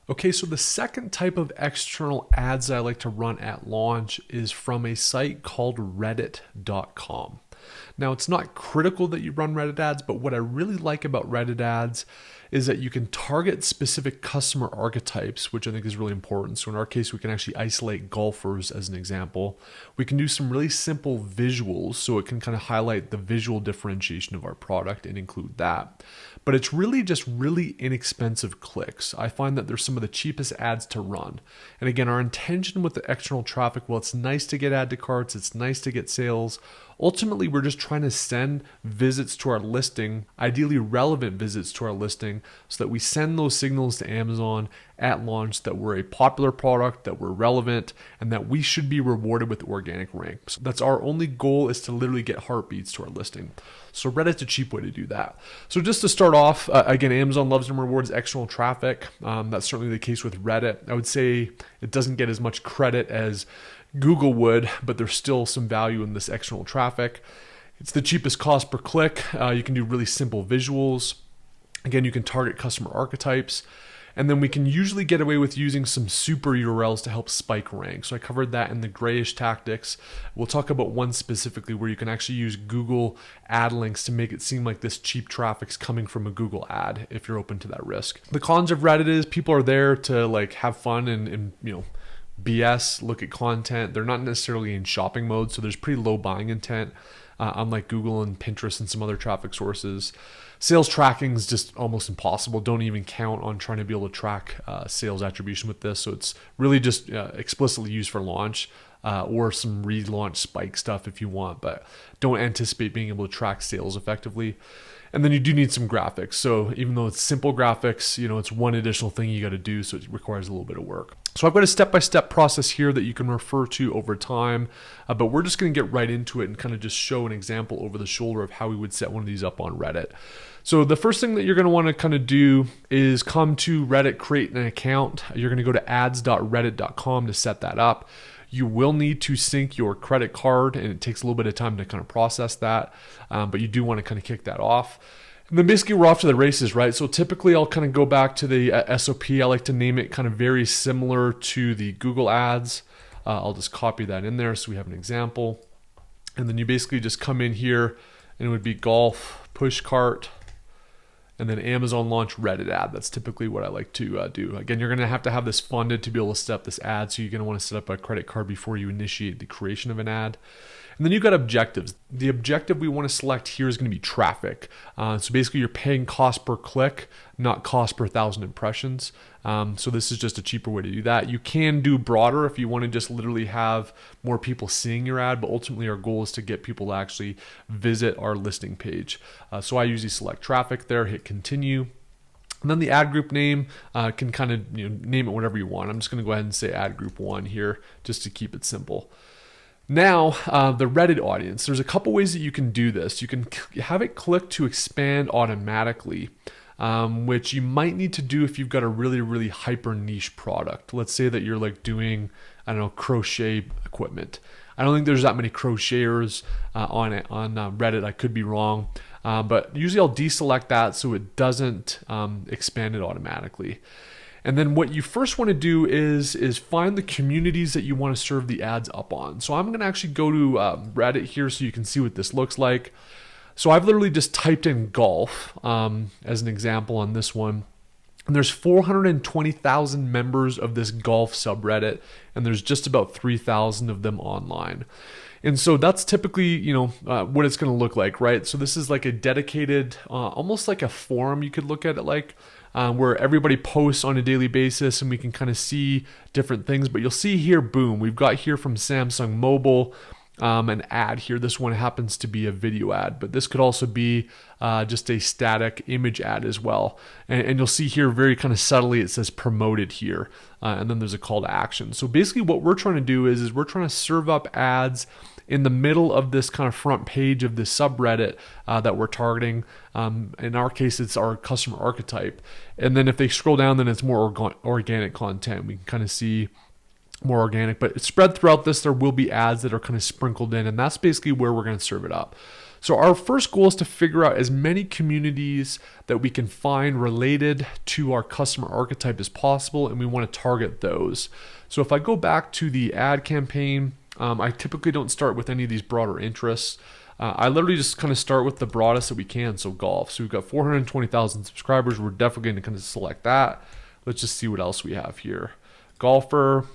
Okay, so the second type of external ads that I like to run at launch is from a site called reddit.com. Now, it's not critical that you run Reddit ads, but what I really like about Reddit ads is that you can target specific customer archetypes, which I think is really important. So in our case, we can actually isolate golfers as an example. We can do some really simple visuals, so it can kind of highlight the visual differentiation of our product and include that. But it's really just really inexpensive clicks. I find that they're some of the cheapest ads to run. And again, our intention with the external traffic, well, it's nice to get add to carts, it's nice to get sales. Ultimately, we're just trying to send visits to our listing, ideally relevant visits to our listing, so that we send those signals to Amazon at launch that we're a popular product, that we're relevant, and that we should be rewarded with organic ranks. That's our only goal, is to literally get heartbeats to our listing. So Reddit's a cheap way to do that. So just to start off, again, Amazon loves and rewards external traffic. That's certainly the case with Reddit. I would say it doesn't get as much credit as Google would, but there's still some value in this external traffic. It's the cheapest cost per click. You can do really simple visuals. Again, you can target customer archetypes. And then we can usually get away with using some super URLs to help spike rank. So I covered that in the grayish tactics. We'll talk about one specifically where you can actually use Google ad links to make it seem like this cheap traffic's coming from a Google ad if you're open to that risk. The cons of Reddit is people are there to like have fun and BS, look at content. They're not necessarily in shopping mode, so there's pretty low buying intent, unlike Google and Pinterest and some other traffic sources. Sales tracking is just almost impossible. Don't even count on trying to be able to track sales attribution with this. So it's really just explicitly used for launch or some relaunch spike stuff if you want, but don't anticipate being able to track sales effectively. And then you do need some graphics. So even though it's simple graphics, it's one additional thing you got to do. So it requires a little bit of work. So I've got a step-by-step process here that you can refer to over time, but we're just going to get right into it and kind of just show an example over the shoulder of how we would set one of these up on Reddit. So the first thing that you're going to want to kind of do is come to Reddit, create an account. You're going to go to ads.reddit.com to set that up. You will need to sync your credit card, and it takes a little bit of time to kind of process that, but you do want to kind of kick that off. And then basically we're off to the races, right? So typically I'll kind of go back to the SOP. I like to name it kind of very similar to the Google ads. I'll just copy that in there so we have an example. And then you basically just come in here and it would be golf, push cart, and then Amazon launch Reddit ad. That's typically what I like to do. Again, you're going to have this funded to be able to set up this ad. So you're going to want to set up a credit card before you initiate the creation of an ad. And then you've got objectives. The objective we want to select here is going to be traffic. So basically you're paying cost per click, not cost per 1,000 impressions. So this is just a cheaper way to do that. You can do broader if you want to just literally have more people seeing your ad, but ultimately our goal is to get people to actually visit our listing page. So I usually select traffic there, hit continue. And then the ad group name can kind of name it whatever you want. I'm just going to go ahead and say ad group 1 here just to keep it simple. Now, the Reddit audience, there's a couple ways that you can do this. You can have it click to expand automatically, which you might need to do if you've got a really, really hyper niche product. Let's say that you're like doing, crochet equipment. I don't think there's that many crocheters on Reddit. I could be wrong, but usually I'll deselect that so it doesn't expand it automatically. And then what you first want to do is find the communities that you want to serve the ads up on. So I'm going to actually go to Reddit here so you can see what this looks like. So I've literally just typed in golf as an example on this one. And there's 420,000 members of this golf subreddit, and there's just about 3,000 of them online. And so that's typically, what it's going to look like, right? So this is like a dedicated, almost like a forum you could look at it like, where everybody posts on a daily basis and we can kind of see different things. But you'll see here, boom, we've got here from Samsung Mobile an ad here. This one happens to be a video ad, but this could also be just a static image ad as well. And you'll see here very kind of subtly it says promoted here, and then there's a call to action. So basically what we're trying to do is we're trying to serve up ads in the middle of this kind of front page of this subreddit that we're targeting. In our case, it's our customer archetype. And then if they scroll down, then it's more organic content. We can kind of see more organic, but spread throughout this, there will be ads that are kind of sprinkled in, and that's basically where we're going to serve it up. So our first goal is to figure out as many communities that we can find related to our customer archetype as possible, and we want to target those. So if I go back to the ad campaign, I typically don't start with any of these broader interests. I literally just kind of start with the broadest that we can, so golf. So we've got 420,000 subscribers. We're definitely going to kind of select that. Let's just see what else we have here. Golfer,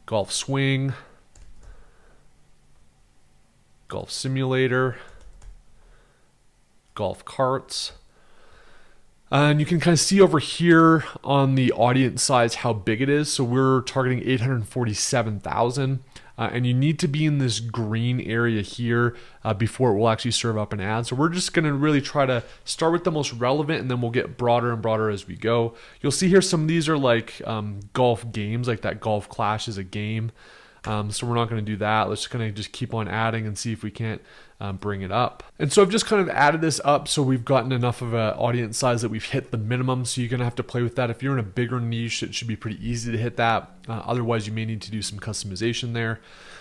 golf swing, golf simulator, golf carts. And you can kind of see over here on the audience size how big it is. So we're targeting 847,000. And you need to be in this green area here before it will actually serve up an ad. So we're just going to really try to start with the most relevant, and then we'll get broader and broader as we go. You'll see here some of these are like golf games, like that Golf Clash is a game. So we're not going to do that. Let's kind of just keep on adding and see if we can't bring it up. And so I've just kind of added this up so we've gotten enough of an audience size that we've hit the minimum. So you're going to have to play with that. If you're in a bigger niche, it should be pretty easy to hit that. Otherwise, you may need to do some customization there.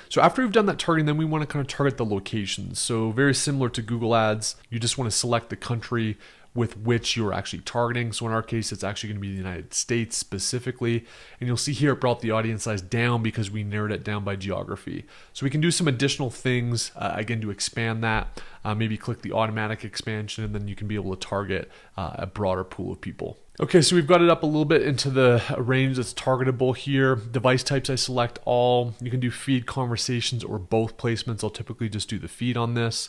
So after we've done that targeting, then we want to kind of target the locations. So very similar to Google Ads, you just want to select the country with which you're actually targeting. So in our case, it's actually going to be the United States specifically. And you'll see here it brought the audience size down because we narrowed it down by geography. So we can do some additional things, again, to expand that. Maybe click the automatic expansion, and then you can be able to target a broader pool of people. Okay, so we've got it up a little bit into the range that's targetable here. Device types, I select all. You can do feed, conversations, or both placements. I'll typically just do the feed on this.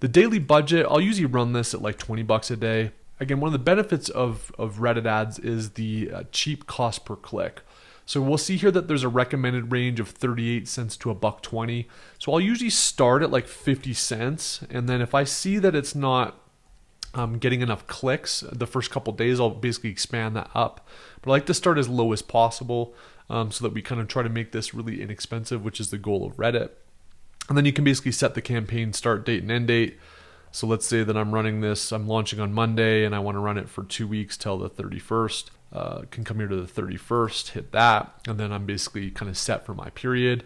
The daily budget, I'll usually run this at like 20 bucks a day. Again, one of the benefits of Reddit ads is the cheap cost per click. So we'll see here that there's a recommended range of 38 cents to $1.20. So I'll usually start at like 50 cents. And then if I see that it's not getting enough clicks the first couple days, I'll basically expand that up. But I like to start as low as possible so that we kind of try to make this really inexpensive, which is the goal of Reddit. And then you can basically set the campaign start date and end date. So let's say that I'm running this, I'm launching on Monday, and I want to run it for 2 weeks till the 31st. Can come here to the 31st, hit that, and then I'm basically kind of set for my period.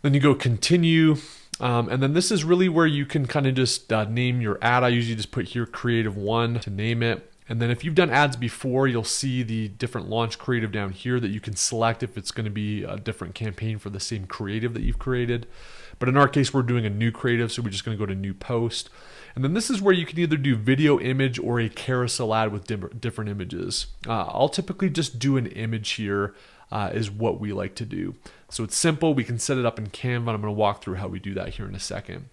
Then you go continue. And then this is really where you can kind of just name your ad. I usually just put here creative 1 to name it. And then if you've done ads before, you'll see the different launch creative down here that you can select if it's going to be a different campaign for the same creative that you've created. But in our case, we're doing a new creative, so we're just going to go to new post. And then this is where you can either do video, image, or a carousel ad with different images. I'll typically just do an image here is what we like to do. So it's simple. We can set it up in Canva, and I'm going to walk through how we do that here in a second.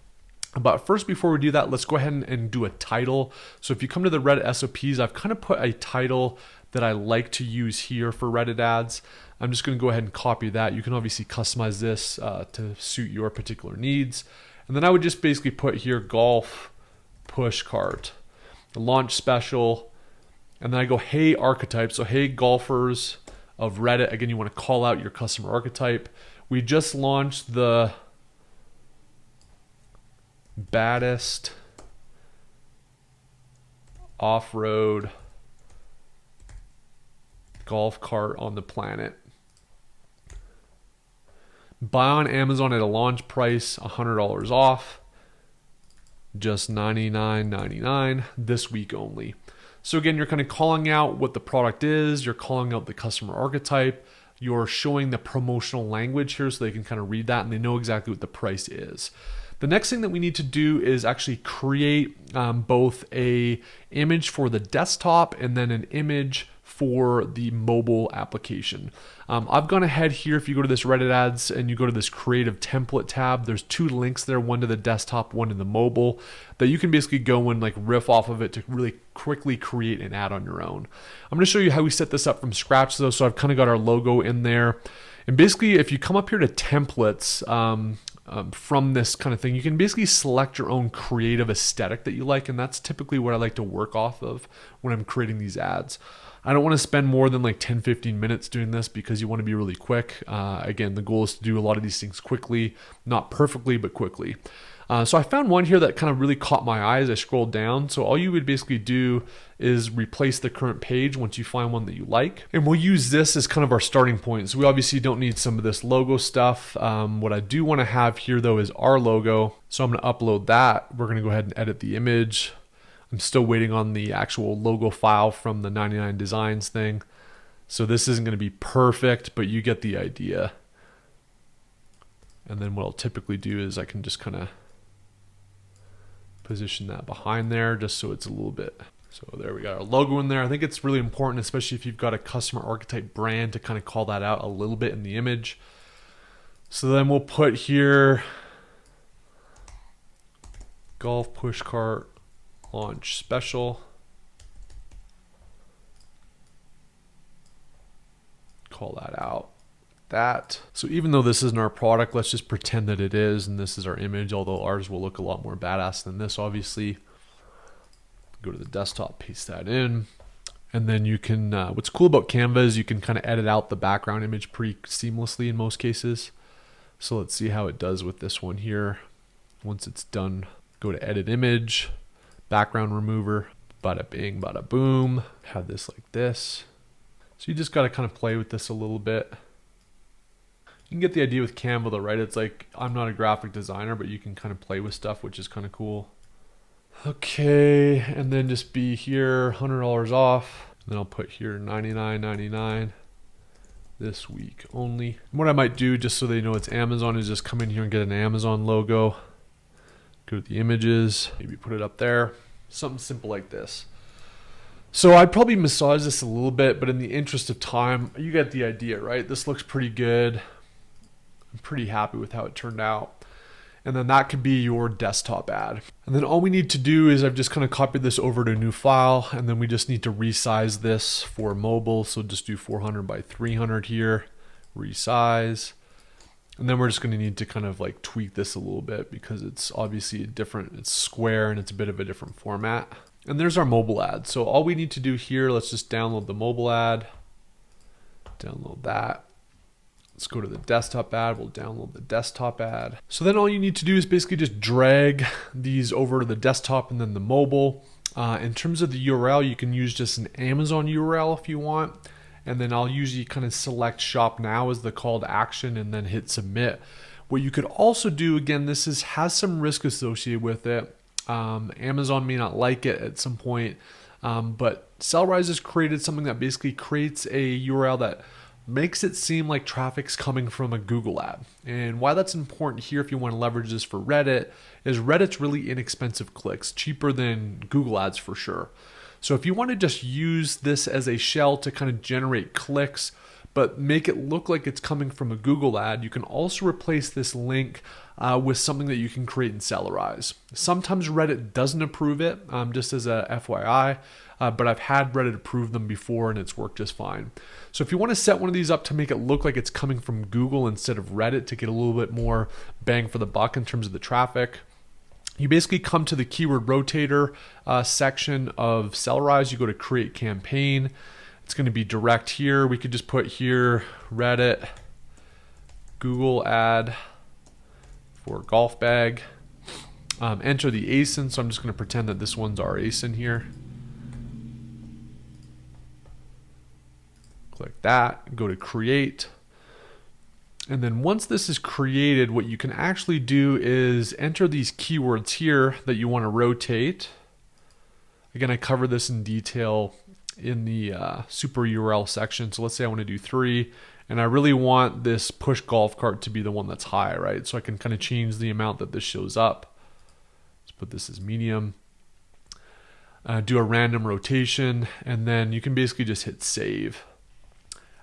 But first, before we do that, let's go ahead and do a title. So if you come to the Reddit SOPs, I've kind of put a title that I like to use here for Reddit ads. I'm just going to go ahead and copy that. You can obviously customize this to suit your particular needs. And then I would just basically put here golf push cart, the launch special, and then I go, hey archetype. So hey golfers of Reddit. Again, you want to call out your customer archetype. We just launched the baddest off-road golf cart on the planet. Buy on Amazon at a launch price, $100 off, just $99.99 this week only. So again, you're kind of calling out what the product is, you're calling out the customer archetype, you're showing the promotional language here so they can kind of read that and they know exactly what the price is. The next thing that we need to do is actually create both a image for the desktop and then an image for the mobile application. I've gone ahead here. If you go to this Reddit ads and you go to this creative template tab, there's 2 links there, one to the desktop, one to the mobile, that you can basically go and like riff off of it to really quickly create an ad on your own. I'm going to show you how we set this up from scratch though. So I've kind of got our logo in there. And basically if you come up here to templates, from this kind of thing, you can basically select your own creative aesthetic that you like, and that's typically what I like to work off of when I'm creating these ads. I don't want to spend more than like 10-15 minutes doing this because you want to be really quick. Again, the goal is to do a lot of these things quickly, not perfectly, but quickly. So I found one here that kind of really caught my eye as I scrolled down. So all you would basically do is replace the current page once you find one that you like. And we'll use this as kind of our starting point. So we obviously don't need some of this logo stuff. What I do want to have here though is our logo. So I'm going to upload that. We're going to go ahead and edit the image. I'm still waiting on the actual logo file from the 99 Designs thing. So this isn't going to be perfect, but you get the idea. And then what I'll typically do is I can just kind of position that behind there just so it's a little bit. So there we got our logo in there. I think it's really important, especially if you've got a customer archetype brand, to kind of call that out a little bit in the image. So then we'll put here Golf Pushcart Launch Special. Call that out. That. So even though this isn't our product, let's just pretend that it is, and this is our image, although ours will look a lot more badass than this, obviously. Go to the desktop, paste that in, and then you can, what's cool about Canva is you can kind of edit out the background image pretty seamlessly in most cases. So let's see how it does with this one here. Once it's done, go to edit image, background remover, bada bing, bada boom, have this like this. So you just got to kind of play with this a little bit. You can get the idea with Canva though, right? It's like, I'm not a graphic designer, but you can kind of play with stuff, which is kind of cool. Okay, and then just be here, $100 off. And then I'll put here $99.99 this week only. And what I might do, just so they know it's Amazon, is just come in here and get an Amazon logo. Go to the images, maybe put it up there. Something simple like this. So I'd probably massage this a little bit, but in the interest of time, you get the idea, right? This looks pretty good. I'm pretty happy with how it turned out. And then that could be your desktop ad. And then all we need to do is I've just kind of copied this over to a new file, and then we just need to resize this for mobile. So just do 400 by 300 here, resize. And then we're just going to need to kind of like tweak this a little bit because it's obviously it's square and it's a bit of a different format. And there's our mobile ad. So all we need to do here, let's just download the mobile ad, download that. Let's go to the desktop ad. We'll download the desktop ad. So then all you need to do is basically just drag these over to the desktop and then the mobile. In terms of the URL, you can use just an Amazon URL if you want. And then I'll usually kind of select shop now as the call to action and then hit submit. What you could also do, again, has some risk associated with it. Amazon may not like it at some point, but Sellrise has created something that basically creates a URL that makes it seem like traffic's coming from a Google ad. And why that's important here if you want to leverage this for Reddit is Reddit's really inexpensive clicks, cheaper than Google ads for sure. So if you want to just use this as a shell to kind of generate clicks, but make it look like it's coming from a Google ad, you can also replace this link with something that you can create in Sellrise. Sometimes Reddit doesn't approve it, just as a FYI, but I've had Reddit approve them before and it's worked just fine. So if you want to set one of these up to make it look like it's coming from Google instead of Reddit to get a little bit more bang for the buck in terms of the traffic, you basically come to the keyword rotator section of Sellrise. You go to create campaign. It's going to be direct here. We could just put here Reddit Google ad for golf bag. Enter the ASIN. So I'm just going to pretend that this one's our ASIN here. Click that, go to create. And then once this is created, what you can actually do is enter these keywords here that you want to rotate. Again, I cover this in detail in the super URL section. So let's say I want to do 3, and I really want this push golf cart to be the one that's high, right? So I can kind of change the amount that this shows up. Let's put this as medium. Do a random rotation, and then you can basically just hit save.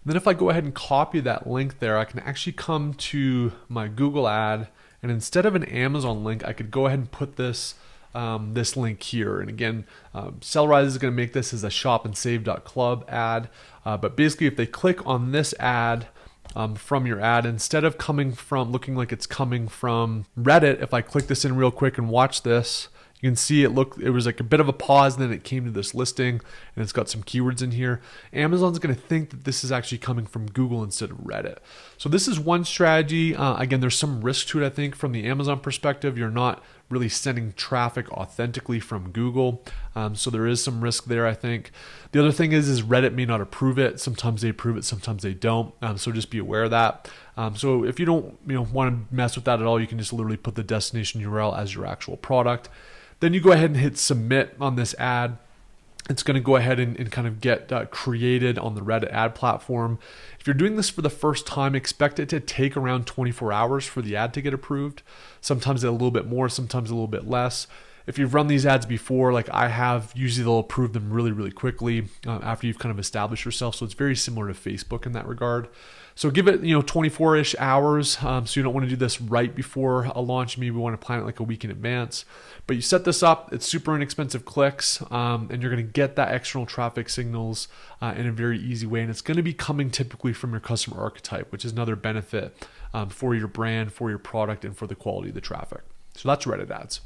And then if I go ahead and copy that link there, I can actually come to my Google ad, and instead of an Amazon link, I could go ahead and put this this link here. And again, Sellrise is going to make this as a shopandsave.club ad, but basically if they click on this ad from your ad, instead of looking like it's coming from Reddit, if I click this in real quick and watch this, You can see it was like a bit of a pause, and then it came to this listing, and it's got some keywords in here. Amazon's going to think that this is actually coming from Google instead of Reddit. So this is one strategy. Again, there's some risk to it, I think, from the Amazon perspective. You're not really sending traffic authentically from Google. So there is some risk there, I think. The other thing is Reddit may not approve it. Sometimes they approve it, sometimes they don't. So just be aware of that. So if you don't want to mess with that at all, you can just literally put the destination URL as your actual product. Then you go ahead and hit submit on this ad. It's going to go ahead and kind of get created on the Reddit ad platform. If you're doing this for the first time, expect it to take around 24 hours for the ad to get approved. Sometimes a little bit more, sometimes a little bit less. If you've run these ads before, like I have, usually they'll approve them really, really quickly after you've kind of established yourself. So it's very similar to Facebook in that regard. So give it 24-ish hours. So you don't want to do this right before a launch. Maybe you want to plan it like a week in advance. But you set this up. It's super inexpensive clicks, and you're going to get that external traffic signals in a very easy way. And it's going to be coming typically from your customer archetype, which is another benefit for your brand, for your product, and for the quality of the traffic. So that's Reddit ads.